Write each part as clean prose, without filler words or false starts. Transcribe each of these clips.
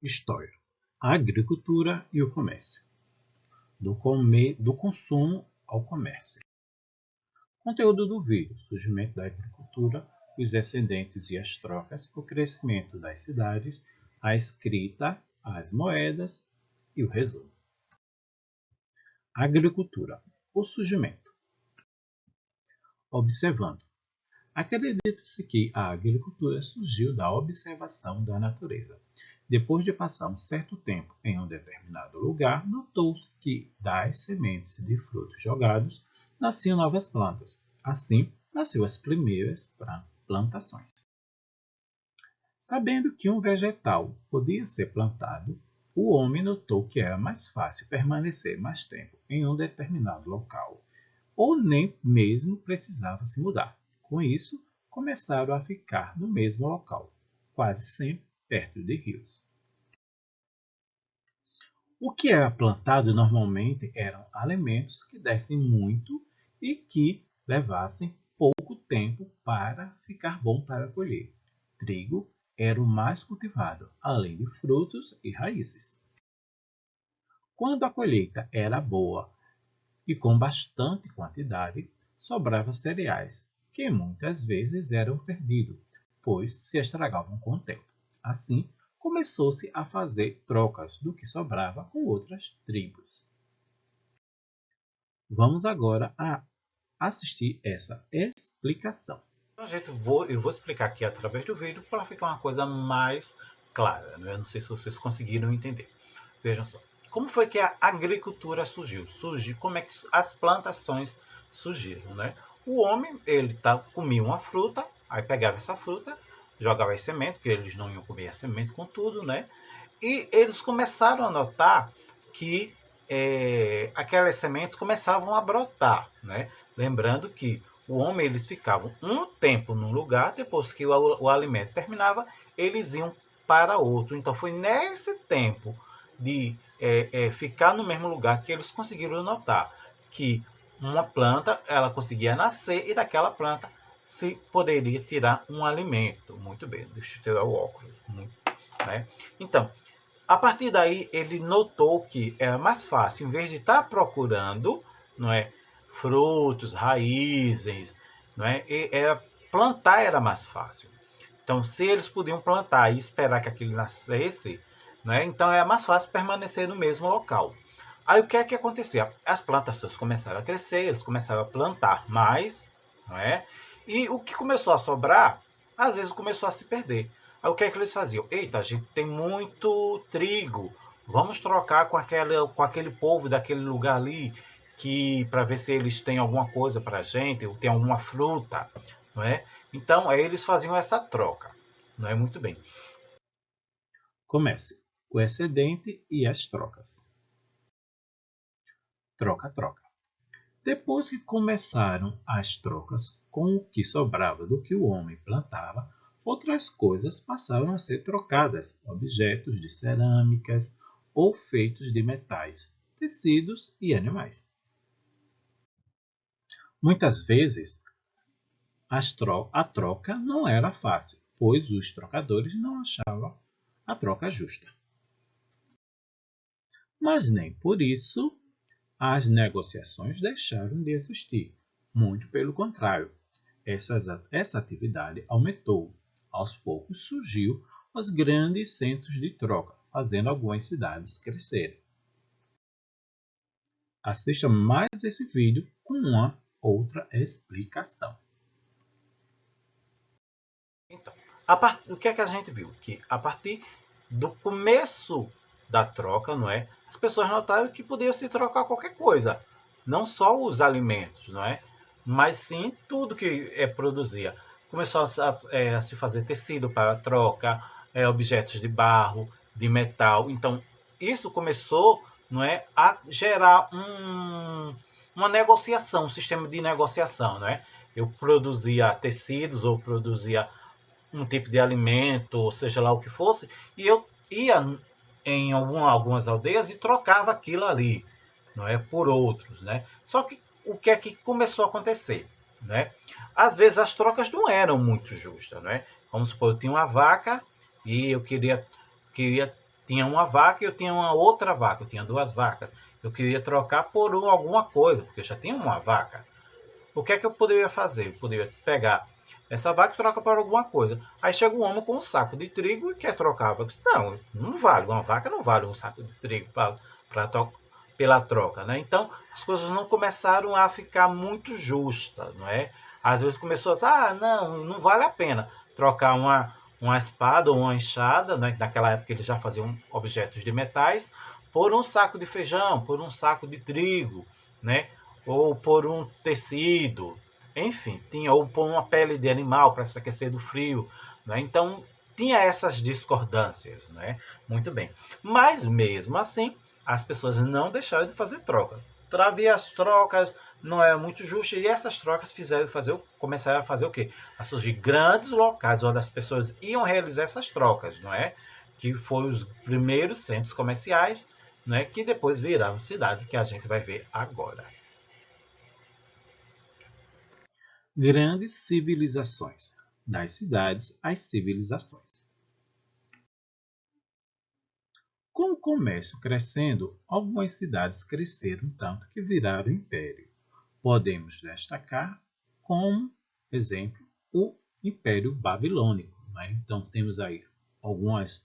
História: a agricultura e o comércio. Do consumo ao comércio. Conteúdo do vídeo: surgimento da agricultura, os excedentes e as trocas, o crescimento das cidades, a escrita, as moedas e o resumo. Agricultura: o surgimento. Observando. Acredita-se que a agricultura surgiu da observação da natureza. Depois de passar um certo tempo em um determinado lugar, notou-se que das sementes de frutos jogados nasciam novas plantas. Assim, nasceram as primeiras plantações. Sabendo que um vegetal podia ser plantado, o homem notou que era mais fácil permanecer mais tempo em um determinado local, ou nem mesmo precisava se mudar. Com isso, começaram a ficar no mesmo local, quase sempre perto de rios. O que era plantado normalmente eram alimentos que dessem muito e que levassem pouco tempo para ficar bom para colher. Trigo era o mais cultivado, além de frutos e raízes. Quando a colheita era boa e com bastante quantidade, sobrava cereais, que muitas vezes eram perdidos, pois se estragavam com o tempo. Assim, começou-se a fazer trocas do que sobrava com outras tribos. Vamos agora a assistir essa explicação. Então, gente, eu vou explicar aqui através do vídeo para ficar uma coisa mais clara. Né? Eu não sei se vocês conseguiram entender. Vejam só. Como foi que a agricultura surgiu? Como é que as plantações surgiram, né? O homem, comia uma fruta, aí pegava essa fruta, jogava as sementes, porque eles não iam comer a semente com tudo, né? E eles começaram a notar que aquelas sementes começavam a brotar, né? Lembrando que o homem, eles ficavam um tempo num lugar, depois que o alimento terminava, eles iam para outro. Então foi nesse tempo de ficar no mesmo lugar que eles conseguiram notar que uma planta ela conseguia nascer e daquela planta se poderia tirar um alimento. Muito bem, deixa eu tirar o óculos. Né? Então, a partir daí ele notou que era mais fácil, em vez de estar procurando, não é, frutos, raízes, não é, plantar era mais fácil. Então, se eles podiam plantar e esperar que aquilo nascesse, né, então é mais fácil permanecer no mesmo local. Aí o que é que acontecia? As plantações começaram a crescer, eles começaram a plantar mais, não é? E o que começou a sobrar, às vezes começou a se perder. Aí o que é que eles faziam? Eita, a gente tem muito trigo, vamos trocar com aquele povo daquele lugar ali, que para ver se eles têm alguma coisa para a gente, ou tem alguma fruta, não é? Então, aí eles faziam essa troca, não é? Muito bem. Comércio: o excedente e as trocas. Troca-troca. Depois que começaram as trocas com o que sobrava do que o homem plantava, outras coisas passaram a ser trocadas, objetos de cerâmicas ou feitos de metais, tecidos e animais. Muitas vezes a troca não era fácil, pois os trocadores não achavam a troca justa. Mas nem por isso as negociações deixaram de existir. Muito pelo contrário, essa atividade aumentou. Aos poucos surgiu os grandes centros de troca, fazendo algumas cidades crescerem. Assista mais esse vídeo com uma outra explicação. Então, o que é que a gente viu? Que a partir do começo da troca, não é? As pessoas notaram que podia se trocar qualquer coisa, não só os alimentos, não é? Mas sim tudo que produzia. Começou a se fazer tecido para troca, objetos de barro, de metal. Então, isso começou, não é, a gerar uma negociação, um sistema de negociação, não é? Eu produzia tecidos ou produzia um tipo de alimento, ou seja lá o que fosse, e eu ia em algumas aldeias e trocava aquilo ali, não é, por outros, né? Só que o que é que começou a acontecer, né? Às vezes as trocas não eram muito justas, né? Vamos supor, eu tinha uma vaca e eu queria tinha uma vaca e eu tinha uma outra vaca, eu tinha 2 vacas. Eu queria trocar por alguma coisa, porque eu já tinha uma vaca. O que é que eu poderia fazer? Eu poderia pegar essa vaca e trocar por alguma coisa. Aí chega um homem com um saco de trigo e quer trocar. Eu disse, não, não vale, uma vaca não vale um saco de trigo pela troca, né? Então as coisas não começaram a ficar muito justas, não é? Às vezes começou a dizer, não, não vale a pena trocar uma espada ou uma enxada, né? Naquela época eles já faziam objetos de metais, por um saco de feijão, por um saco de trigo, né? Ou por um tecido, enfim, tinha, ou por uma pele de animal para se aquecer do frio, né? Então tinha essas discordâncias, né? Muito bem. Mas mesmo assim, as pessoas não deixaram de fazer troca. Travia as trocas, não é muito justo, e essas trocas começaram a fazer o quê? A surgir grandes locais onde as pessoas iam realizar essas trocas, não é? Que foram os primeiros centros comerciais, né? Que depois viraram cidade, que a gente vai ver agora. Grandes civilizações, das cidades às civilizações. Com o comércio crescendo, algumas cidades cresceram tanto que viraram império. Podemos destacar como exemplo o Império Babilônico, né? Então temos aí alguns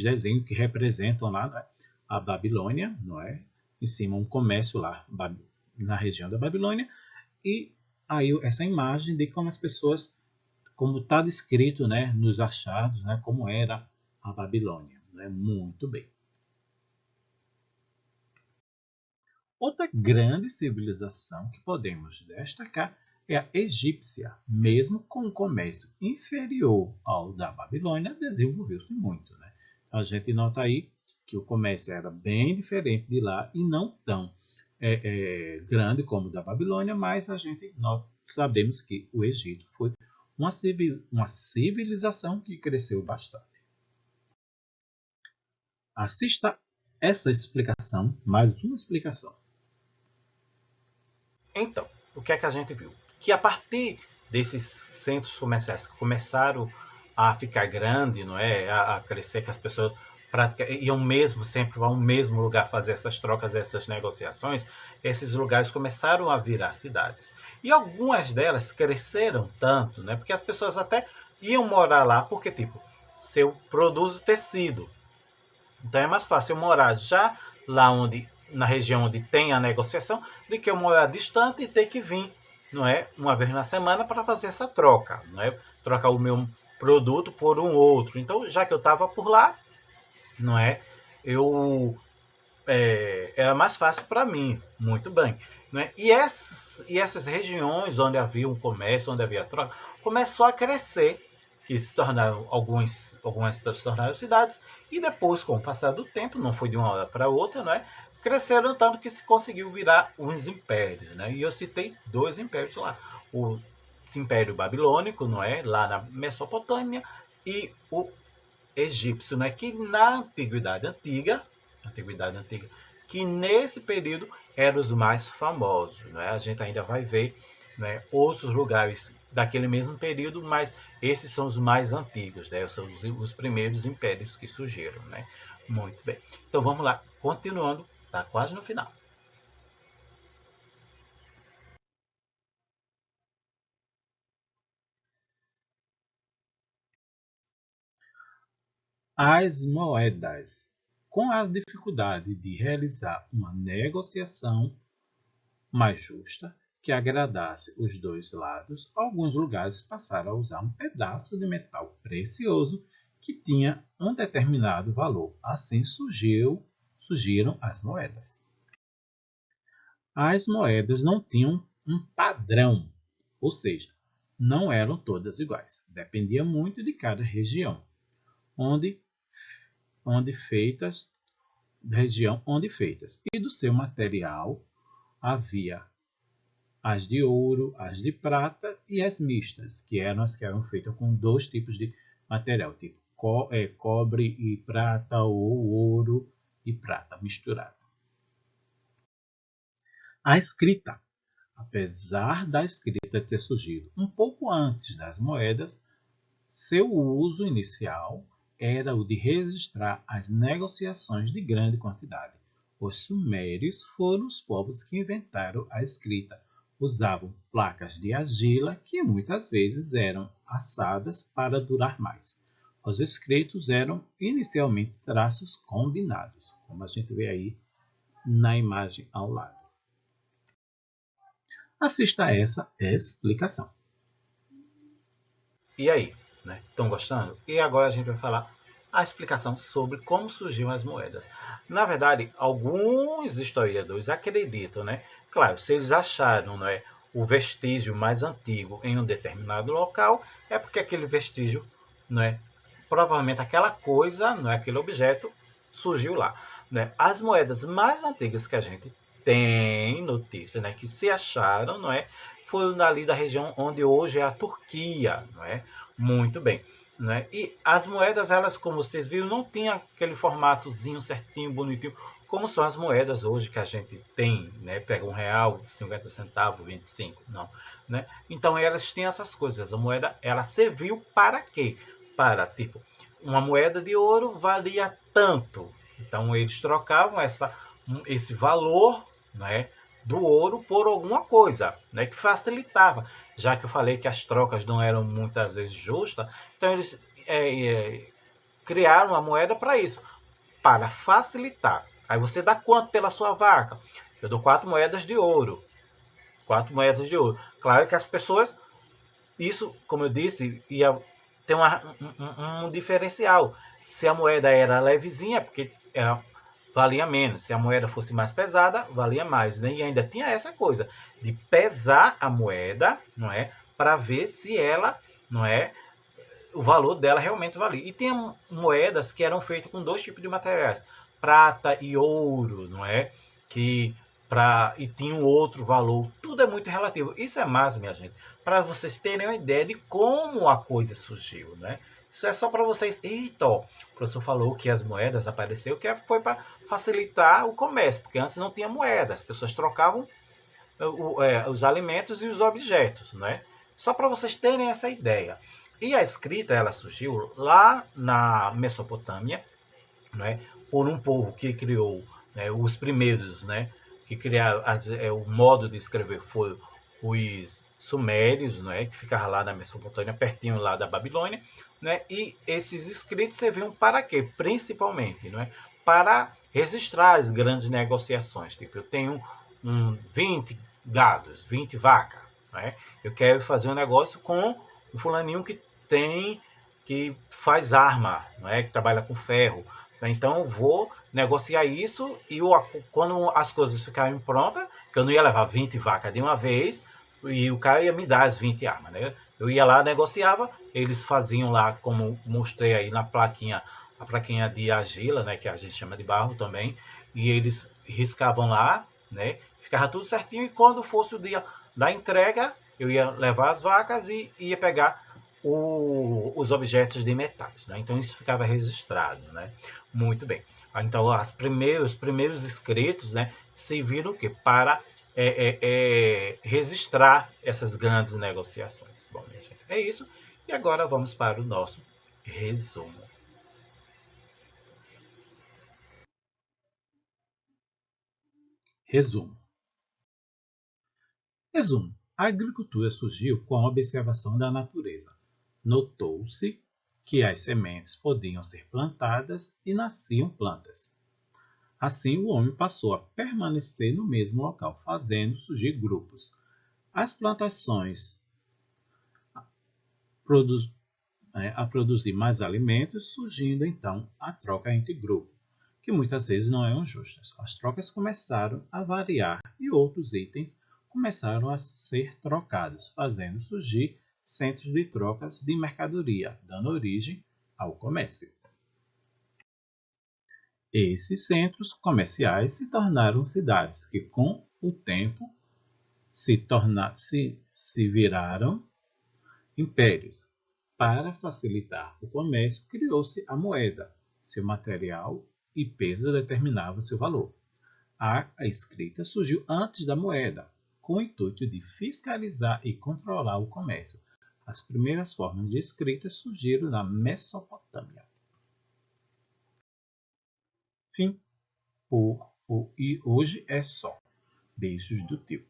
desenhos que representam lá, né, a Babilônia, não é? Em cima um comércio lá na região da Babilônia, e aí essa imagem de como as pessoas, como está descrito, né, nos achados, né, como era a Babilônia, né? Muito bem. Outra grande civilização que podemos destacar é a egípcia. Mesmo com um comércio inferior ao da Babilônia, desenvolveu-se muito, né? A gente nota aí que o comércio era bem diferente de lá e não tão grande como o da Babilônia, mas nós sabemos que o Egito foi uma civilização que cresceu bastante. Assista essa explicação, mais uma explicação. Então, o que é que a gente viu? Que a partir desses centros comerciais que começaram a ficar grande, não é, a crescer, que as pessoas iam mesmo sempre ao mesmo lugar fazer essas trocas, essas negociações, esses lugares começaram a virar cidades. E algumas delas cresceram tanto, né, porque as pessoas até iam morar lá, porque tipo, se eu produzo tecido, então é mais fácil eu morar já lá onde, na região onde tem a negociação, do que eu morar distante e ter que vir, não é, uma vez na semana para fazer essa troca, não é, trocar o meu produto por um outro. Então, já que eu estava por lá, não é, eu era mais fácil para mim, muito bem, não é? E essas regiões onde havia um comércio, onde havia troca, começou a crescer, que se tornaram algumas se tornaram cidades, e depois, com o passar do tempo, não foi de uma hora para outra, não é? Cresceram tanto que se conseguiu virar uns impérios, né? E eu citei 2 impérios lá: o Império Babilônico, não é? Lá na Mesopotâmia, e o egípcio, né? Que na Antiguidade Antiga, que nesse período eram os mais famosos, né? A gente ainda vai ver, né, outros lugares daquele mesmo período, mas esses são os mais antigos, né? São os primeiros impérios que surgiram, né? Muito bem. Então vamos lá, continuando, tá quase no final. As moedas. Com a dificuldade de realizar uma negociação mais justa, que agradasse os dois lados, alguns lugares passaram a usar um pedaço de metal precioso que tinha um determinado valor. Assim surgiram as moedas. As moedas não tinham um padrão, ou seja, não eram todas iguais. Dependia muito de cada região, onde, onde feitas, e do seu material. Havia as de ouro, as de prata e as mistas, que eram as que eram feitas com 2 tipos de material, tipo cobre e prata ou ouro e prata misturado. A escrita. Apesar da escrita ter surgido um pouco antes das moedas, seu uso inicial era o de registrar as negociações de grande quantidade. Os sumérios foram os povos que inventaram a escrita. Usavam placas de argila que muitas vezes eram assadas para durar mais. Os escritos eram inicialmente traços combinados, como a gente vê aí na imagem ao lado. Assista a essa explicação. E aí, né? Estão gostando? E agora a gente vai falar a explicação sobre como surgiram as moedas. Na verdade, alguns historiadores acreditam, né? Claro, se eles acharam, né, o vestígio mais antigo em um determinado local, é porque aquele vestígio, né, provavelmente aquela coisa, não é aquele objeto, surgiu lá. Né? As moedas mais antigas que a gente tem notícia, né, que se acharam, não é, foi ali da região onde hoje é a Turquia, não é? Muito bem. Né? E as moedas, elas, como vocês viram, não tinham aquele formatozinho certinho, bonitinho, como são as moedas hoje que a gente tem, né? Pega R$1, 50 centavos, 25, não. Né? Então elas tinham essas coisas. A moeda, ela serviu para quê? Para, tipo, uma moeda de ouro valia tanto. Então eles trocavam esse valor, né, do ouro por alguma coisa, né, que facilitava. Já que eu falei que as trocas não eram muitas vezes justas, então eles criaram uma moeda para isso, para facilitar. Aí você dá quanto pela sua vaca? Eu dou 4 moedas de ouro. 4 moedas de ouro. Claro que as pessoas, isso, como eu disse, ia ter um diferencial. Se a moeda era levezinha, porque valia menos. Se a moeda fosse mais pesada, valia mais. Né? E ainda tinha essa coisa de pesar a moeda, não é, para ver se ela, não é, o valor dela realmente valia. E tinha moedas que eram feitas com 2 tipos de materiais, prata e ouro, não é, que e tinha um outro valor. Tudo é muito relativo. Isso é mais, minha gente, para vocês terem uma ideia de como a coisa surgiu, né? Isso é só para vocês. Eita, ó, o professor falou que as moedas apareceram, que foi para facilitar o comércio, porque antes não tinha moeda, as pessoas trocavam os alimentos e os objetos, né? Só para vocês terem essa ideia. E a escrita, ela surgiu lá na Mesopotâmia, né? Por um povo que criou, né, os primeiros, né, que criaram o modo de escrever foi os sumérios, né, que ficavam lá na Mesopotâmia, pertinho lá da Babilônia, né, e esses escritos serviam para quê? Principalmente, né, para registrar as grandes negociações. Tipo, eu tenho 20 gados, 20 vacas, né, eu quero fazer um negócio com um fulaninho que faz arma, né, que trabalha com ferro. Então eu vou negociar isso e quando as coisas ficarem prontas, que eu não ia levar 20 vacas de uma vez, e o cara ia me dar as 20 armas, né? Eu ia lá, negociava, eles faziam lá, como mostrei aí na plaquinha, a plaquinha de argila, né, que a gente chama de barro também, e eles riscavam lá, né? Ficava tudo certinho, e quando fosse o dia da entrega, eu ia levar as vacas e ia pegar os objetos de metais, né? Então isso ficava registrado, né? Muito bem. Então os primeiros escritos, né, serviram o quê? Para registrar essas grandes negociações. Bom, minha gente, é isso. E agora vamos para o nosso resumo. Resumo. Resumo. A agricultura surgiu com a observação da natureza. Notou-se que as sementes podiam ser plantadas e nasciam plantas. Assim, o homem passou a permanecer no mesmo local, fazendo surgir grupos. As plantações a produzir mais alimentos, surgindo então a troca entre grupos, que muitas vezes não eram justas. As trocas começaram a variar e outros itens começaram a ser trocados, fazendo surgir centros de trocas de mercadoria, dando origem ao comércio. Esses centros comerciais se tornaram cidades que, com o tempo, se viraram impérios. Para facilitar o comércio, criou-se a moeda. Seu material e peso determinava seu valor. A escrita surgiu antes da moeda, com o intuito de fiscalizar e controlar o comércio. As primeiras formas de escrita surgiram na Mesopotâmia. Fim. E hoje é só. Beijos do tio.